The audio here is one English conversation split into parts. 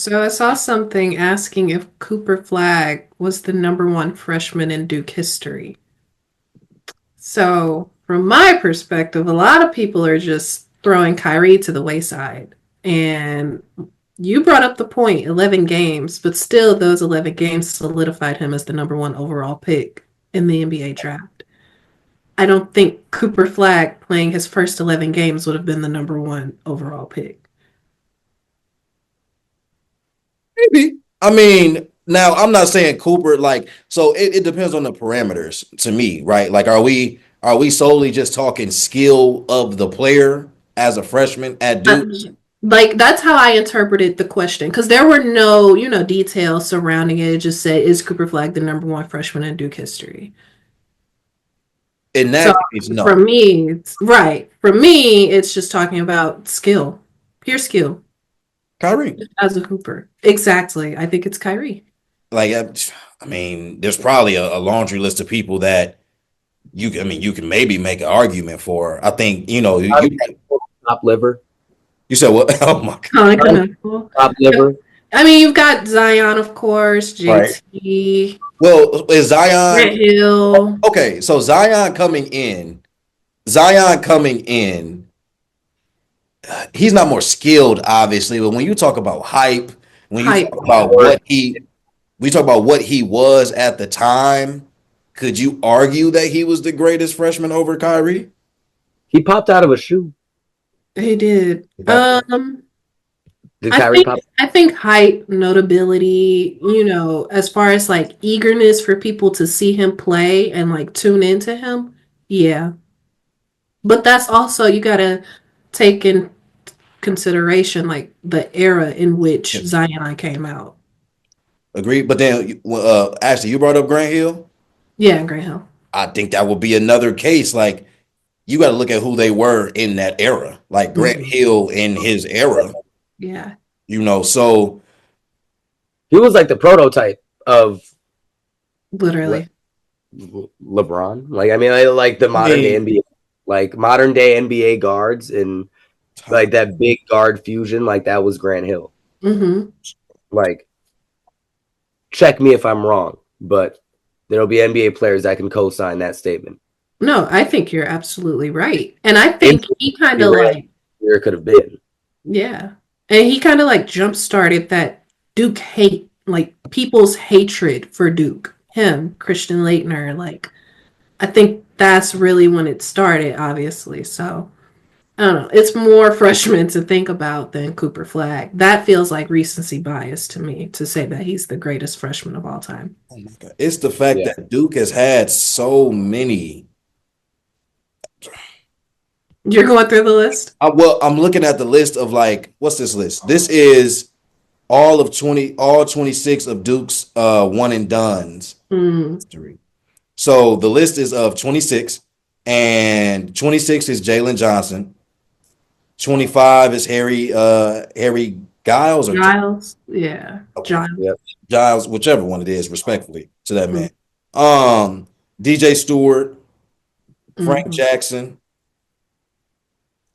So I saw something asking if Cooper Flagg was the number one freshman in Duke history. So from my perspective, a lot of people are just throwing Kyrie to the wayside. And you brought up the point, 11 games, but still those 11 games solidified him as the number one overall pick in the NBA draft. I don't think Cooper Flagg playing his first 11 games would have been the number one overall pick. Maybe. I mean, now I'm not saying Cooper so it depends on the parameters to me, right? Like are we solely just talking skill of the player as a freshman at Duke? Uh, like that's how I interpreted the question because there were no, details surrounding it. It just said, "Is Cooper Flagg the number one freshman in Duke history?" In So that case, for no. me, it's right. For me, it's just talking about skill, pure skill Kyrie. as a Cooper. Exactly. I think it's Kyrie. Like I mean, there's probably a laundry list of people that you can maybe make an argument for. I think, Top liver. you said what? Oh my God. Colin Canonical. Top liver. I mean, you've got Zion, of course, Right. JT, Well, is Grant Zion Hill. okay? So Zion coming in, he's not more skilled, obviously, but when you talk about hype, when you Hype. talk about we talk about what he was at the time, could you argue that he was the greatest freshman over Kyrie? He popped out of a shoe. He did. Did I Kyrie think pop? I think hype, notability, as far as like eagerness for people to see him play and like tune into him, yeah. But that's also you gotta take in consideration like the era in which Yes. Zion came out. Agreed. But then, Ashley, you brought up Grant Hill. Yeah, Grant Hill. I think that would be another case. Like you got to look at who they were in that era. Like Grant Mhm. Hill in his era. Yeah. So He was like the prototype of Le- Literally. LeBron. Like I mean, like the I modern day mean, NBA, like modern day NBA guards and like that big guard fusion. Like that was Grant Hill. Hmm. Like check me if I'm wrong, but there'll be NBA players that can co-sign that statement. No, I think you're absolutely right. And I It think he kind of like could have been. yeah. And he kind of like jump started that Duke hate, like people's hatred for Duke. Him, Christian Leitner, like I think that's really when it started, obviously. So I don't know. It's more freshmen to think about than Cooper Flagg. That feels like recency bias to me to say that he's the greatest freshman of all time. oh my God, it's the fact Yeah. that Duke has had so many. You're going through the list? Well, I'm looking at the list of like, what's this list? This is all 26 of Duke's one and dones Mm, history. So the list is of 26, and 26 is Jalen Johnson. 25 is Harry Giles or Giles? Yeah. okay, Giles. Yep. Giles, whichever one it is, respectfully to that Mm, man. DJ Stewart, Frank mhm. Jackson,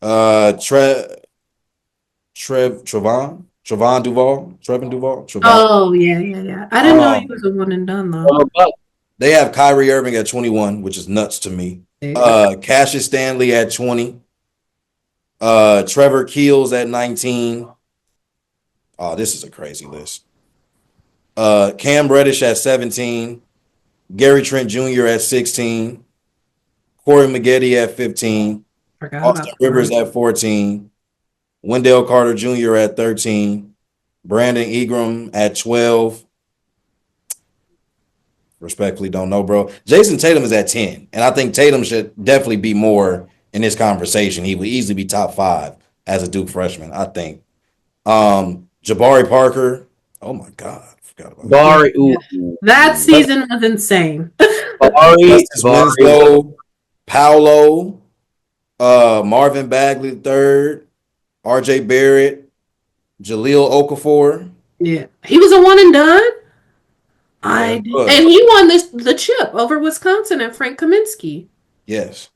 uh, Trevon Duval, Trevin Duval, Trevon. Oh, yeah, yeah, yeah. I didn't know he Um, was a one and done though. they have Kyrie Irving at 21, which is nuts to me. Big. Cassius Stanley at 20. Trevor Keels at 19. Oh, this is a crazy list. Cam Reddish at 17. Gary Trent Jr. at 16. Corey Maggette at 15. Forgot Austin about Rivers Corey. at 14. Wendell Carter Jr. at 13. Brandon Ingram at 12. Respectfully, don't know, bro. Jason Tatum is at 10. And I think Tatum should definitely be more in this conversation. He would easily be top 5 as a Duke freshman, I think. Jabari Parker. Oh my God. I forgot about him. Yeah. Bari, That season was insane. Bari, Justice Winslow, Paolo, Marvin Bagley III, RJ Barrett, Jaleel Okafor. Yeah. He was a one and done. Yeah, I it did. was. And he won the chip over Wisconsin and Frank Kaminsky. Yes.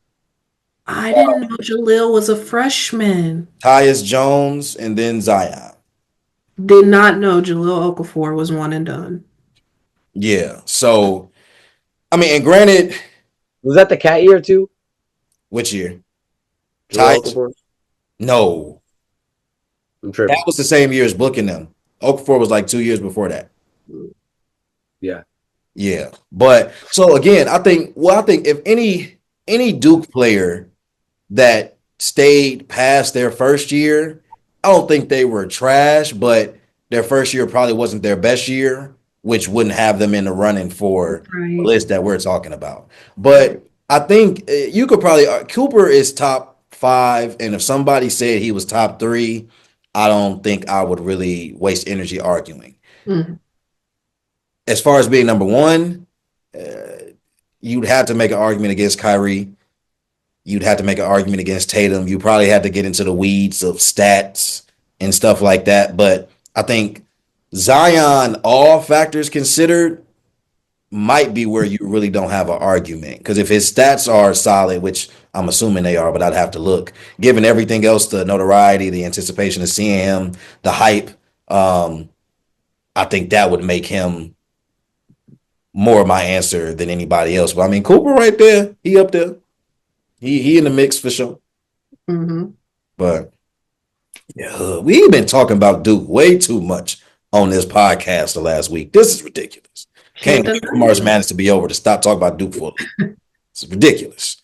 I didn't know Jaleel was a freshman. Tyus Jones and then Zion. did not know Jahlil Okafor was one and done. Yeah. So, I mean, and granted, Was that the cat year too? which year? Jahlil Tight? Okafor? No. I'm That tripping. was the same year as booking them. Okafor was like 2 years before that. Yeah. Yeah. But so again, I think if any Duke player that stayed past their first year, I don't think they were trash, but their first year probably wasn't their best year, which wouldn't have them in the running for the Right. list that we're talking about. But I think you could probably Cooper is top 5, and if somebody said he was top 3, I don't think I would really waste energy arguing. Mm. As far as being number 1, you'd have to make an argument against Kyrie. You'd have to make an argument against Tatum. You probably had to get into the weeds of stats and stuff like that. But I think Zion, all factors considered, might be where you really don't have an argument. Because if his stats are solid, which I'm assuming they are, but I'd have to look, given everything else, the notoriety, the anticipation of seeing him, the hype, I think that would make him more of my answer than anybody else. But I mean, Cooper right there, he up there. He in the mix for sure. Mm-hmm. But yeah, we've been talking about Duke way too much on this podcast the last week. This is ridiculous. Can't wait for March Madness to be over to stop talking about Duke for. It's ridiculous.